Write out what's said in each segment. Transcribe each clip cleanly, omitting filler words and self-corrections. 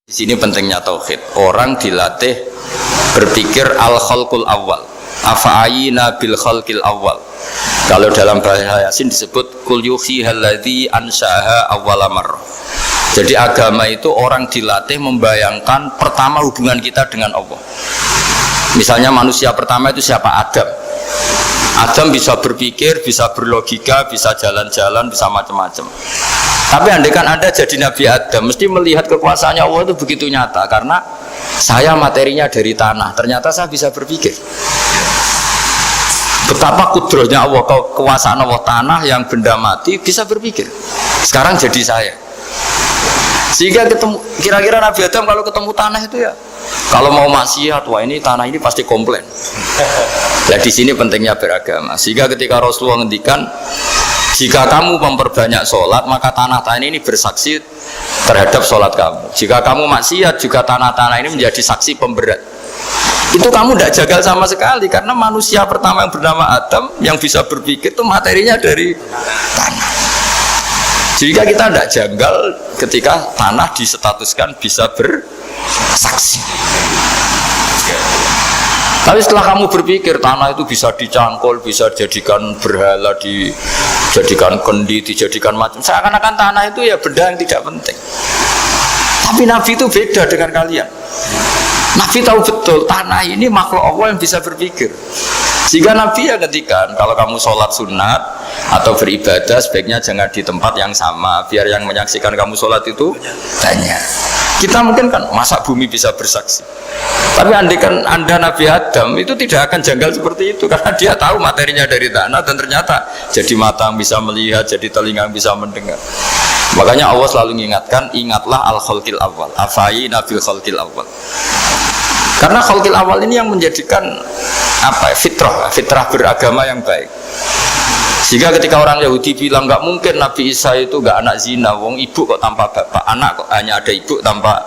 Di sini pentingnya tauhid. Orang dilatih berpikir al-khalqul awal. Afa'ayina bil khalqil awal. Kalau dalam bahasa Yasin disebut kul yuhihal ladzi ansha'aha awwala marrah. Jadi agama itu orang dilatih membayangkan pertama hubungan kita dengan Allah. Misalnya manusia pertama itu siapa? Adam. Adam bisa berpikir, bisa berlogika, bisa jalan-jalan, bisa macam-macam. Tapi andaikan Anda jadi Nabi Adam, mesti melihat kekuasaannya Allah itu begitu nyata. Karena saya materinya dari tanah, ternyata saya bisa berpikir. Betapa kudrohnya Allah, kekuasaan Allah, tanah yang benda mati bisa berpikir. Sekarang jadi saya. Sehingga ketemu, kira-kira Nabi Adam kalau ketemu tanah itu ya, kalau mau maksiat, wah ini tanah ini pasti komplain. Nah di sini pentingnya beragama. Sehingga ketika Rasulullah ngendikan, jika kamu memperbanyak sholat, maka tanah-tanah ini bersaksi terhadap sholat kamu. Jika kamu maksiat, juga tanah-tanah ini menjadi saksi pemberat. Itu kamu tidak jagal sama sekali, karena manusia pertama yang bernama Adam yang bisa berpikir itu materinya dari tanah. Jika kita tidak janggal ketika tanah disetatuskan bisa bersaksi. Tapi setelah kamu berpikir tanah itu bisa dicangkul, bisa dijadikan berhala, dijadikan kendi, dijadikan macam, seakan-akan tanah itu ya benda yang tidak penting. Tapi Nabi itu beda dengan kalian. Nabi tahu betul tanah ini makhluk Allah yang bisa berpikir. Sehingga Nabi ya ketikan, kalau kamu sholat sunat atau beribadah sebaiknya jangan di tempat yang sama, biar yang menyaksikan kamu sholat itu banyak. Kita mungkin kan masa bumi bisa bersaksi, tapi andaikan Anda Nabi Adam itu tidak akan janggal seperti itu, karena dia tahu materinya dari tanah dan ternyata jadi mata yang bisa melihat, jadi telinga yang bisa mendengar. Makanya Allah selalu mengingatkan, ingatlah al-khalqil awal, afayina bil khalqil awal. Karena khalqil awal ini yang menjadikan apa? Fitrah beragama yang baik. Sehingga ketika orang Yahudi bilang nggak mungkin Nabi Isa itu nggak anak zina, wong ibu kok tanpa bapak, anak kok hanya ada ibu tanpa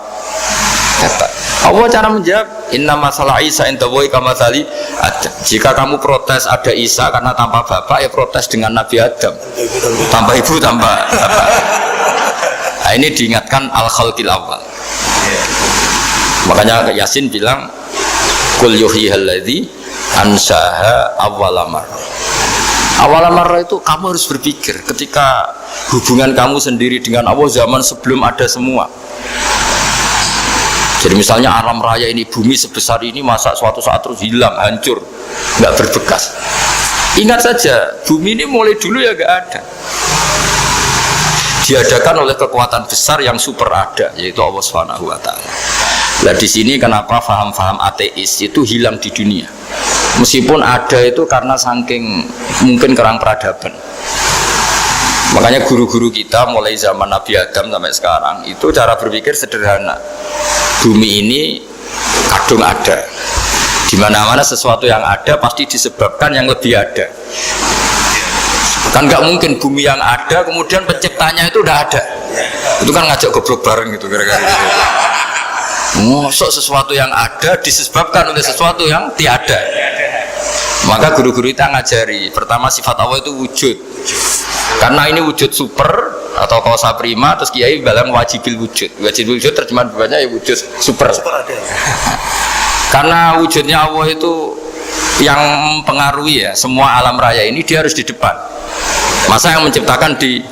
bapak. Allah cara menjawab, inna masalah Isa indawohi kamasali Adam. Jika kamu protes ada Isa karena tanpa bapak, ya protes dengan Nabi Adam, tanpa ibu tanpa bapak. Nah, ini diingatkan al-khalqil awal. Makanya Yasin bilang kul yuhihal ladzi ansha'aha awwala marrah. Awal marrah itu kamu harus berpikir ketika hubungan kamu sendiri dengan Allah zaman sebelum ada semua. Jadi misalnya alam raya ini, bumi sebesar ini, masa suatu saat terus hilang, hancur, nggak berbekas. Ingat saja, bumi ini mulai dulu ya nggak ada. Diadakan oleh kekuatan besar yang super ada, yaitu Allah Subhanahu wa Ta'ala. Nah di sini kenapa faham-faham ateis itu hilang di dunia. Meskipun ada itu karena saking mungkin kurang peradaban. Makanya guru-guru kita mulai zaman Nabi Adam sampai sekarang itu cara berpikir sederhana. Bumi ini kadung ada. Di mana-mana sesuatu yang ada pasti disebabkan yang lebih ada. Kan nggak mungkin bumi yang ada kemudian penciptanya itu udah ada. Itu kan ngajak goblok bareng gitu kira-kira gitu. Mosok sesuatu yang ada disebabkan oleh sesuatu yang tiada. Maka guru-guru kita ngajari pertama sifat Allah itu wujud. Karena ini wujud super atau kausa prima, terus kiai bilang wajibil wujud. Wajibil wujud terjemahan bawahnya ya wujud super. Karena wujudnya Allah itu yang mempengaruhi ya semua alam raya ini, dia harus di depan. Masa yang menciptakan di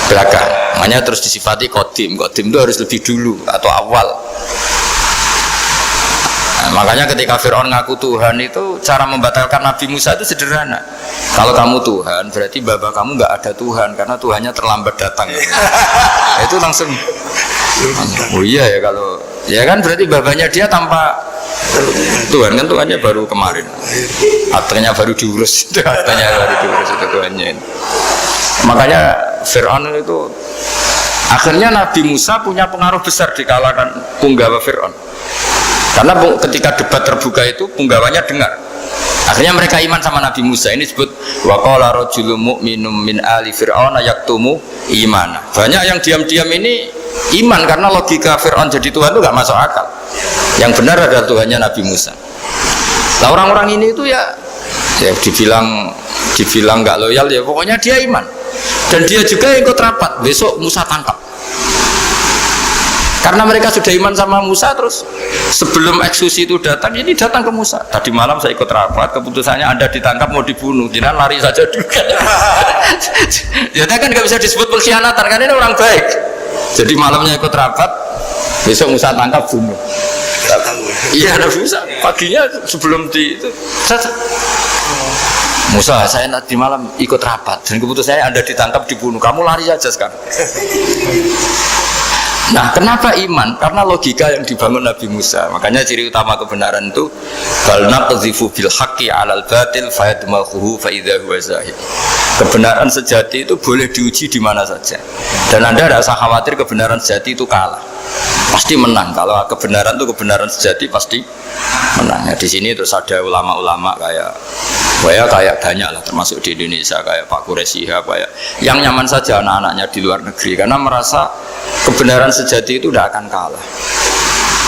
belakang. Makanya terus disifati qadim. Qadim itu harus lebih dulu atau awal. Nah, makanya ketika Fir'aun ngaku Tuhan itu cara membatalkan Nabi Musa itu sederhana. Kalau kamu Tuhan berarti bapak kamu nggak ada Tuhan karena Tuhannya terlambat datang. Itu langsung oh iya ya, kalau ya kan berarti bapaknya dia tanpa Tuhan, kan Tuhannya baru kemarin, hartanya baru diurus, hartanya baru diurus itu Tuhannya ini. Makanya Fir'aun itu akhirnya Nabi Musa punya pengaruh besar di kalangan punggawa Fir'aun. Karena ketika debat terbuka itu punggawanya dengar. Akhirnya mereka iman sama Nabi Musa. Ini disebut wa qala rajulun mu'minun min ali fir'auna yaktumu imana. Banyak yang diam-diam ini iman karena logika Fir'aun jadi Tuhan itu gak masuk akal. Yang benar adalah Tuhannya Nabi Musa. Nah orang-orang ini itu ya dibilang gak loyal ya pokoknya dia iman. Dan dia juga ikut rapat, besok Musa tangkap. Karena mereka sudah iman sama Musa, terus sebelum eksekusi itu datang, ini datang ke Musa. Tadi malam saya ikut rapat, keputusannya Anda ditangkap mau dibunuh, jangan lari saja juga. Jadi kan nggak bisa disebut pengkhianatan, karena ini orang baik. Jadi malamnya ikut rapat, besok Musa tangkap bunuh. Iya, ada Musa. Paginya sebelum di itu, Musa, saya nanti malam ikut rapat dan keputusannya Anda ditangkap dibunuh. Kamu lari saja sekarang. Nah, kenapa iman? Karena logika yang dibangun Nabi Musa. Makanya ciri utama kebenaran itu bal naqdhifu bil haqqi 'alal batil fayadmaghuhu fa idza huwa zahid. Kebenaran sejati itu boleh diuji di mana saja. Dan Anda tidak usah khawatir kebenaran sejati itu kalah. Pasti menang. Kalau kebenaran itu kebenaran sejati pasti menang. Ya, di sini terus ada ulama-ulama kayak banyak lah, termasuk di Indonesia kayak Pak Quraisy, kayak yang nyaman saja anak-anaknya di luar negeri karena merasa kebenaran sejati itu tidak akan kalah.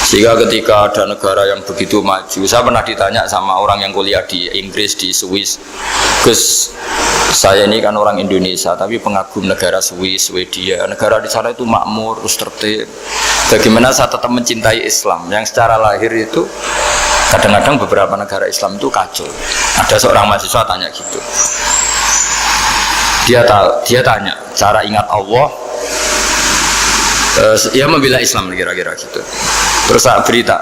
Sehingga ketika ada negara yang begitu maju, saya pernah ditanya sama orang yang kuliah di Inggris, di Swiss, Gus, saya ini kan orang Indonesia tapi pengagum negara Swiss, Swedia, negara di sana itu makmur, terus tertib. Bagaimana saya tetap mencintai Islam yang secara lahir itu kadang-kadang beberapa negara Islam itu kacau. Ada seorang mahasiswa tanya gitu. Dia tanya cara ingat Allah. Dia membela Islam kira-kira gitu. Terus saya berita,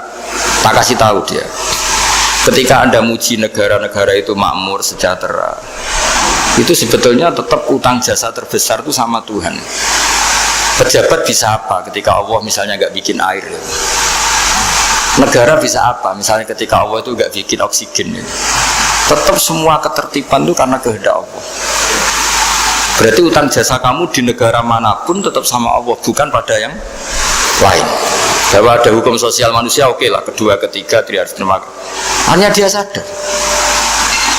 tak kasih tahu dia. Ketika Anda muji negara-negara itu makmur, sejahtera, itu sebetulnya tetap utang jasa terbesar itu sama Tuhan. Pejabat bisa apa ketika Allah misalnya nggak bikin air? Negara bisa apa? Misalnya ketika Allah itu nggak bikin oksigen, tetap semua ketertiban itu karena kehendak Allah. Berarti utang jasa kamu di negara manapun tetap sama Allah, bukan pada yang lain. Bahwa ada hukum sosial manusia, oke lah, kedua, ketiga, dia harus terima. Hanya dia sadar.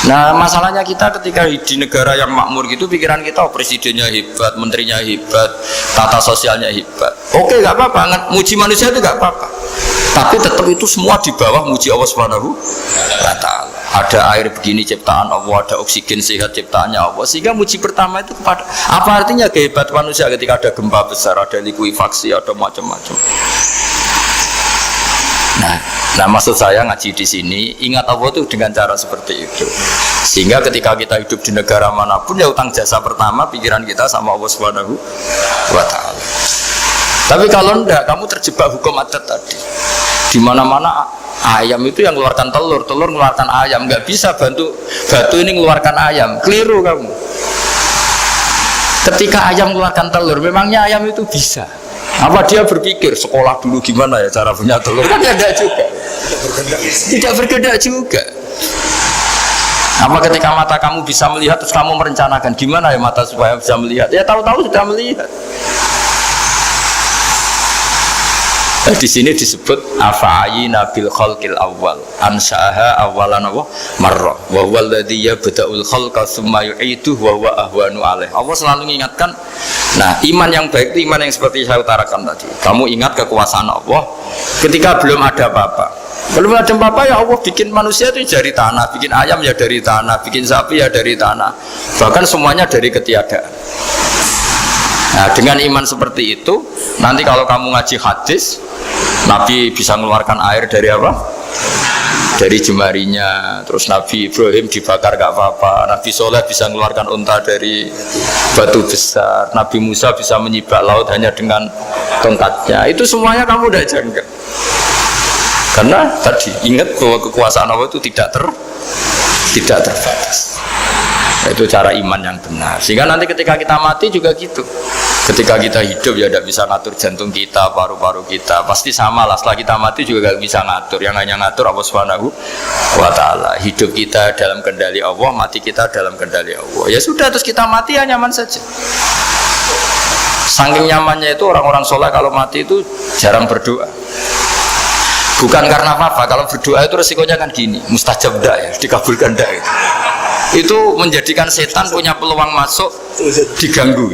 Nah, masalahnya kita ketika di negara yang makmur gitu, pikiran kita, oh, presidennya hebat, menterinya hebat, tata sosialnya hebat. Oke, nggak apa-apa, muji manusia itu nggak apa-apa. Tapi tetap itu semua di bawah muji Allah Subhanahu wa Ta'ala. Ada air begini ciptaan Allah, ada oksigen sehat ciptaannya Allah. Sehingga muji pertama itu kepada apa artinya kehebatan manusia ketika ada gempa besar, ada likuifaksi, ada macam-macam. Nah, maksud saya ngaji di sini, ingat Allah itu dengan cara seperti itu. Sehingga ketika kita hidup di negara manapun, ya utang jasa pertama pikiran kita sama Allah Subhanahu wa Ta'ala. Tapi kalau enggak, kamu terjebak hukum adat tadi. Di mana-mana ayam itu yang mengeluarkan telur, telur mengeluarkan ayam. Nggak bisa batu ini mengeluarkan ayam. Keliru kamu. Ketika ayam mengeluarkan telur, memangnya ayam itu bisa? Apa dia berpikir sekolah dulu gimana ya cara punya telur? Kan tidak juga. Tidak bergerak juga. Apa ketika mata kamu bisa melihat terus kamu merencanakan gimana ya mata supaya bisa melihat? Ya tahu-tahu sudah melihat. Di sini disebut afa'ayina bil khalqil awal ansa'aha awalan marrah wa huwa alladhi yabda'ul khalqa tsumma yu'iduhu wa huwa ahwanu alaih. Allah selalu mengingatkan. Nah, iman yang baik itu iman yang seperti saya utarakan tadi. Kamu ingat kekuasaan Allah ketika belum ada apa-apa. Belum ada apa-apa ya Allah bikin manusia itu dari tanah, bikin ayam ya dari tanah, bikin sapi ya dari tanah. Bahkan semuanya dari ketiadaan. Nah, dengan iman seperti itu, nanti kalau kamu ngaji hadis, Nabi bisa mengeluarkan air dari apa? Dari jemarinya. Terus Nabi Ibrahim dibakar gak apa-apa. Nabi Soleh bisa mengeluarkan unta dari batu besar. Nabi Musa bisa menyibak laut hanya dengan tongkatnya. Itu semuanya kamu udah jangka. Karena tadi ingat bahwa kekuasaan Allah itu tidak terbatas. Itu cara iman yang benar. Sehingga nanti ketika kita mati juga gitu. Ketika kita hidup ya tidak bisa ngatur jantung kita, paru-paru kita. Pasti sama lah. Setelah kita mati juga tidak bisa ngatur. Yang hanya ngatur Allah Subhanahu wa Ta'ala. Hidup kita dalam kendali Allah, mati kita dalam kendali Allah. Ya sudah, terus kita mati ya nyaman saja. Saking nyamannya itu orang-orang soleh kalau mati itu jarang berdoa. Bukan karena apa-apa. Kalau berdoa itu resikonya kan gini, mustajab dak ya, dikabulkan dak itu. Itu menjadikan setan punya peluang masuk, diganggu.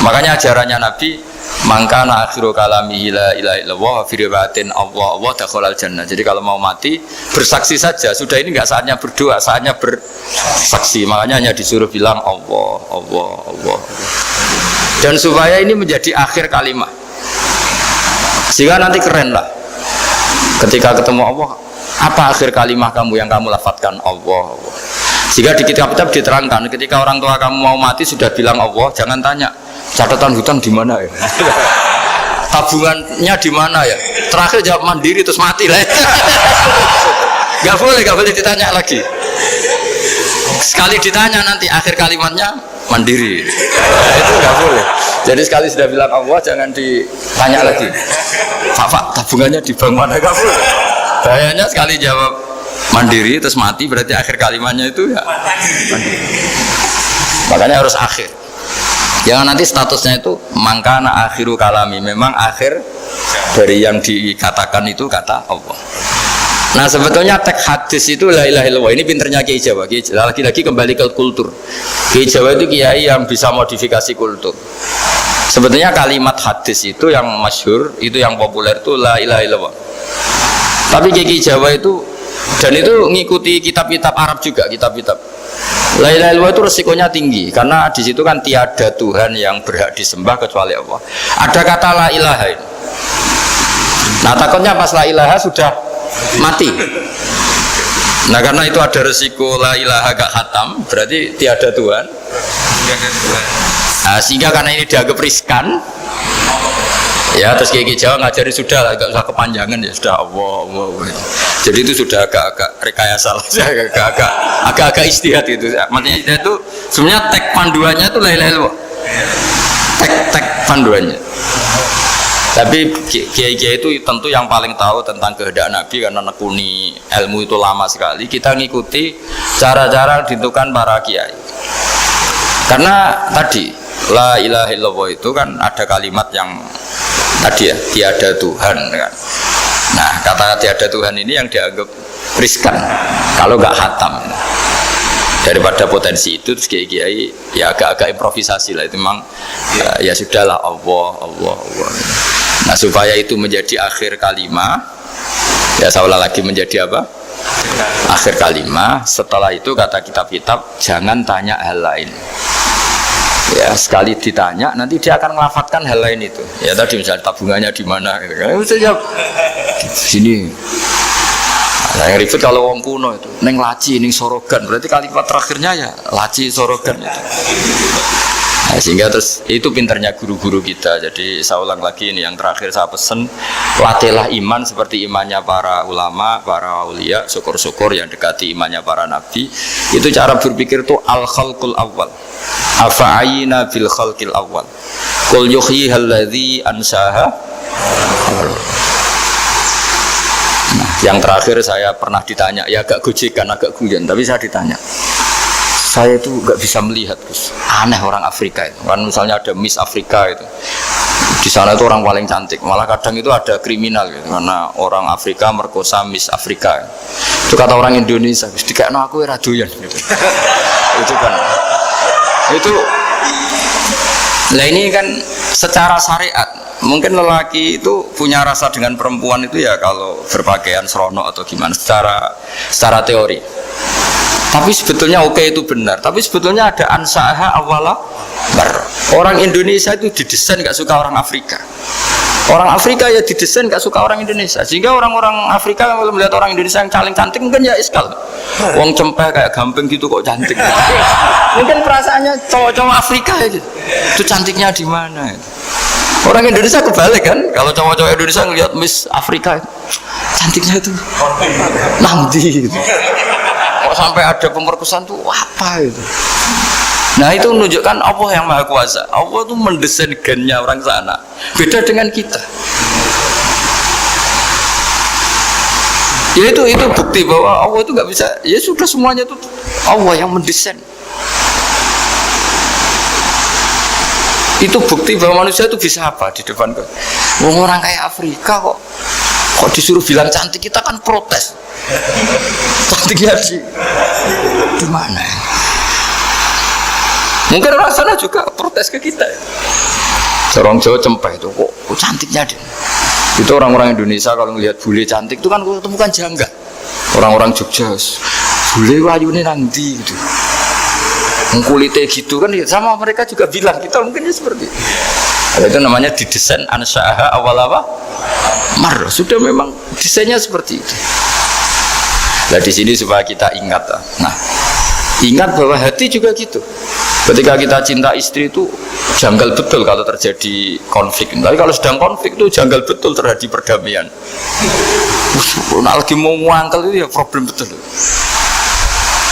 Makanya ajarannya Nabi, mangkana akhiru kalamihi la ilaha illallah wa fi riwayatin Allah dakhalal jannah. Jadi kalau mau mati bersaksi saja, sudah ini enggak saatnya berdoa, saatnya bersaksi. Makanya hanya disuruh bilang Allah, Allah, Allah. Dan supaya ini menjadi akhir kalimat. Sehingga nanti keren lah. Ketika ketemu Allah, apa akhir kalimah kamu yang kamu lafadzkan? Allah, Allah. Jika di kitab-kitab diterangkan, ketika orang tua kamu mau mati sudah bilang Allah, jangan tanya catatan hutang di mana ya, tabungannya di mana ya. Terakhir jawab mandiri terus mati lah. Gak boleh ditanya lagi. Sekali ditanya nanti akhir kalimatnya mandiri. Itu gak boleh. Jadi sekali sudah bilang Allah jangan ditanya lagi. Pak, tabungannya di bank mana? Gak boleh. Bahayanya sekali jawab mandiri terus mati berarti akhir kalimatnya itu ya mandiri. Makanya harus akhir. Jangan nanti statusnya itu mangkana akhiru kalami, memang akhir dari yang dikatakan itu kata Allah. Nah sebetulnya teks hadis itu la ilaha illallah ini pinternya Kiai Jawa. Lagi-lagi kembali ke kultur. Kiai Jawa itu kiai yang bisa modifikasi kultur. Sebetulnya kalimat hadis itu yang masyhur, itu yang populer itu la ilaha illallah. Tapi Kiai Jawa itu, dan itu ngikuti kitab-kitab Arab juga, kitab-kitab. La ilaha illallah itu resikonya tinggi karena di situ kan tiada Tuhan yang berhak disembah kecuali Allah. Ada kata la ilaha ini. Nah takutnya pas la ilaha sudah mati. Nah karena itu ada resiko la ilaha gak khatam, berarti tiada Tuhan. Nah, sehingga karena ini dianggap riskan, ya terus Kiai Jawa ngajari sudah lah, gak usah kepanjangan ya sudah Allah. Jadi itu sudah agak-agak rekayasa lah, agak-agak istihad itu. Maksudnya istihad itu sebenarnya teks panduannya itu la ilaha illallah. Teks panduannya. Tapi kiai-kiai itu tentu yang paling tahu tentang kehendak Nabi karena nekuni ilmu itu lama sekali. Kita ngikuti cara-cara ditentukan para kiai. Karena tadi la ilaha illallah itu kan ada kalimat yang tadi ya tiada Tuhan kan. Nah kata tiada Tuhan ini yang dianggap riskan kalau nggak khatam. Daripada potensi itu terus kiai-kiai ya agak-agak improvisasi lah itu memang ya sudahlah Allah. Nah supaya itu menjadi akhir kalimah ya saya ulang lagi menjadi apa? Akhir kalimah. Setelah itu kata kitab-kitab jangan tanya hal lain. Ya sekali ditanya nanti dia akan melafatkan hal lain itu. Ya tadi misalnya tabungannya di mana gitu kan. Bisa jawab sini. Nah, yang ribet kalau wong kuno itu neng laci, neng sorogan, berarti kalimat terakhirnya ya laci sorogan itu. Nah, sehingga terus itu pinternya guru-guru kita. Jadi saya ulang lagi ini yang terakhir saya pesen, latihlah iman seperti imannya para ulama, para aulia, syukur-syukur yang dekati imannya para nabi. Itu cara berpikir itu al-khalqul awal. Afa'ayina bil khalqil awal. Qul yuhyihal ladzi ansaha. Nah, yang terakhir saya pernah ditanya, ya agak gojekan, agak guyon, tapi saya ditanya, saya itu nggak bisa melihat, Gus. Aneh orang Afrika itu, kan misalnya ada Miss Afrika itu, di sana itu orang paling cantik, malah kadang itu ada kriminal gitu, karena orang Afrika merkosa Miss Afrika. Itu kata orang Indonesia, Gus, dikayakno aku radoyan gitu. Itu kan, itu, lah ini kan secara syariat. Mungkin lelaki itu punya rasa dengan perempuan itu ya kalau berpakaian serono atau gimana secara teori. Tapi sebetulnya oke itu benar. Tapi sebetulnya ada ansaha awala bar. Orang Indonesia itu didesain gak suka orang Afrika. Orang Afrika ya didesain gak suka orang Indonesia. Sehingga orang-orang Afrika kalau melihat orang Indonesia yang paling cantik mungkin ya iskal. Wong cempeh kayak gampang gitu kok cantik. Mungkin perasaannya cowok-cowok Afrika ya gitu. Itu cantiknya di mana? Orang Indonesia kebalik kan, kalau cowok-cowok Indonesia ngelihat Miss Afrika cantiknya itu nanti gitu. Kok sampai ada pemerkosaan tuh apa itu? Nah itu menunjukkan Allah yang Maha Kuasa. Allah tuh mendesain gennya orang sana. Beda dengan kita. Ya itu bukti bahwa Allah itu nggak bisa. Ya sudah semuanya itu Allah yang mendesain. Itu bukti bahwa manusia itu bisa apa di depan kau. Orang kayak Afrika kok disuruh bilang cantik, kita kan protes. Cantiknya di mana? Mungkin orang sana juga protes ke kita. Orang Jawa cempeh itu kok cantiknya dia. Itu orang-orang Indonesia kalau melihat bule cantik itu kan temukan janggal. Orang-orang Jogja, bule wayune nanti gitu. kulitnya gitu kan, sama mereka juga bilang kita mungkinnya seperti itu. Itu namanya didesain ansyaha awal apa? Mar, sudah memang desainnya seperti itu. Nah di sini supaya kita ingat. Nah, ingat bahwa hati juga gitu. Ketika kita cinta istri itu janggal betul kalau terjadi konflik. Tapi kalau sedang konflik itu janggal betul terjadi perdamaian. Nah, lagi mau ngangkel itu ya problem betul.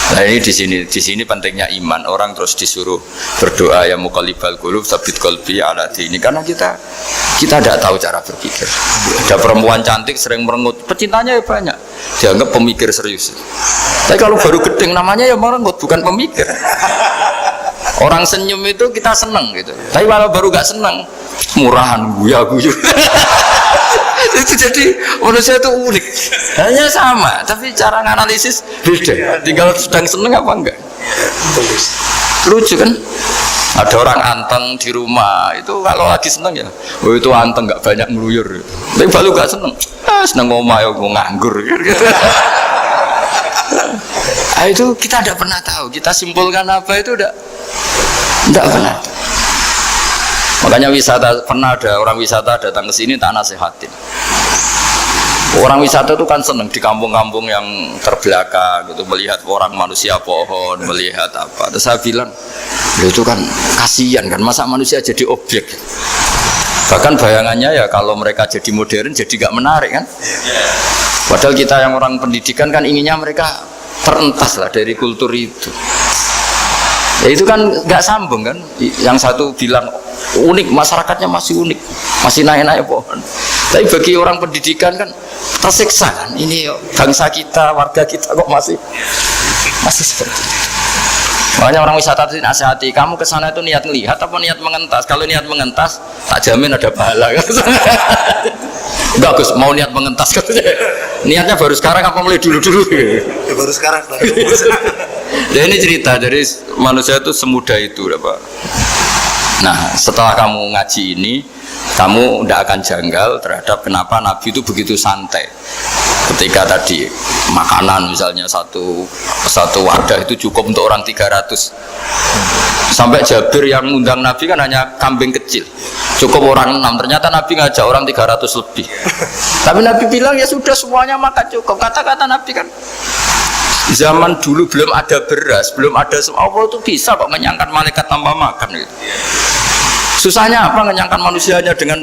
Nah ini di sini pentingnya iman. Orang terus disuruh berdoa ya muqallibal qulub tsabbit qalbi ala dini, karena kita tidak tahu cara berpikir. Ada perempuan cantik sering merengut, pecintanya ya banyak, dianggap pemikir serius. Tapi kalau baru gedeng namanya ya merengut, bukan pemikir. Orang senyum itu kita seneng gitu. Tapi kalau baru gak seneng, murahan guya-guyu. Itu jadi manusia itu unik, hanya sama tapi cara nganalisis beda. Tinggal sedang seneng apa enggak. Lucu kan, ada orang anteng di rumah itu kalau lagi seneng ya, oh itu anteng nggak banyak ngeluyur. Tapi baru gak seneng, seneng ngomong ya mau nganggur. Nah, itu kita tidak pernah tahu, kita simpulkan apa itu tidak pernah. Makanya wisata, pernah ada orang wisata datang ke sini tak nasihatin. Orang wisata itu kan seneng di kampung-kampung yang terbelakang gitu, melihat orang manusia pohon, melihat apa. Terus saya bilang, itu kan kasihan kan, masa manusia jadi objek. Bahkan bayangannya ya kalau mereka jadi modern jadi gak menarik kan. Padahal kita yang orang pendidikan kan inginnya mereka terentas lah dari kultur itu. Ya itu kan gak sambung kan. Yang satu bilang unik, masyarakatnya masih unik, masih naik-naik pohon. Tapi bagi orang pendidikan kan tersiksa kan, ini bangsa kita, warga kita kok masih seperti itu. Makanya orang wisata itu nasihati, kamu ke sana itu niat melihat apa niat mengentas? Kalau niat mengentas, tak jamin ada pahala kan. Enggak Gus, mau niat mengentas katanya. Niatnya baru sekarang apa mulai dulu-dulu? Ya, baru sekarang. Ya ini cerita dari manusia itu semudah itu, Pak. Nah, setelah kamu ngaji ini, kamu tidak akan janggal terhadap kenapa Nabi itu begitu santai. Ketika tadi makanan misalnya satu wadah itu cukup untuk orang 300. Sampai Jabir yang undang Nabi kan hanya kambing kecil, cukup orang 6. Ternyata Nabi ngajak orang 300 lebih. Tapi Nabi bilang ya sudah semuanya makan cukup. Kata-kata Nabi kan, zaman dulu belum ada beras, belum ada Allah itu bisa kok mengenyangkan malaikat tanpa makan gitu. Susahnya apa mengenyangkan manusianya dengan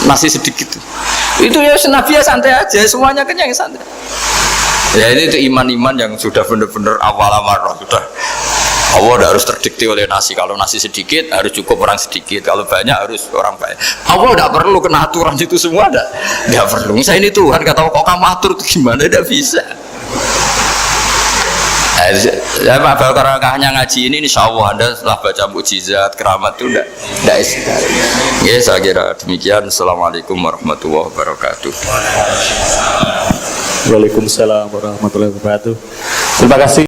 nasi sedikit itu ya Nabi ya santai aja, semuanya kenyang santai. Ya ini itu iman-iman yang sudah benar-benar awal amarah, sudah Allah tidak harus terdikte oleh nasi. Kalau nasi sedikit harus cukup orang sedikit, kalau banyak harus orang banyak. Allah tidak perlu kena aturan itu semua, tidak perlu. Saya ini Tuhan kata kok kamu atur itu gimana, tidak bisa. Ya Pak, kalau hanya ngaji ini insya Allah Anda setelah baca mukjizat, keramat itu tidak istiqar. Ya saya kira demikian. Assalamualaikum warahmatullahi wabarakatuh. Waalaikumsalam warahmatullahi wabarakatuh. Terima kasih.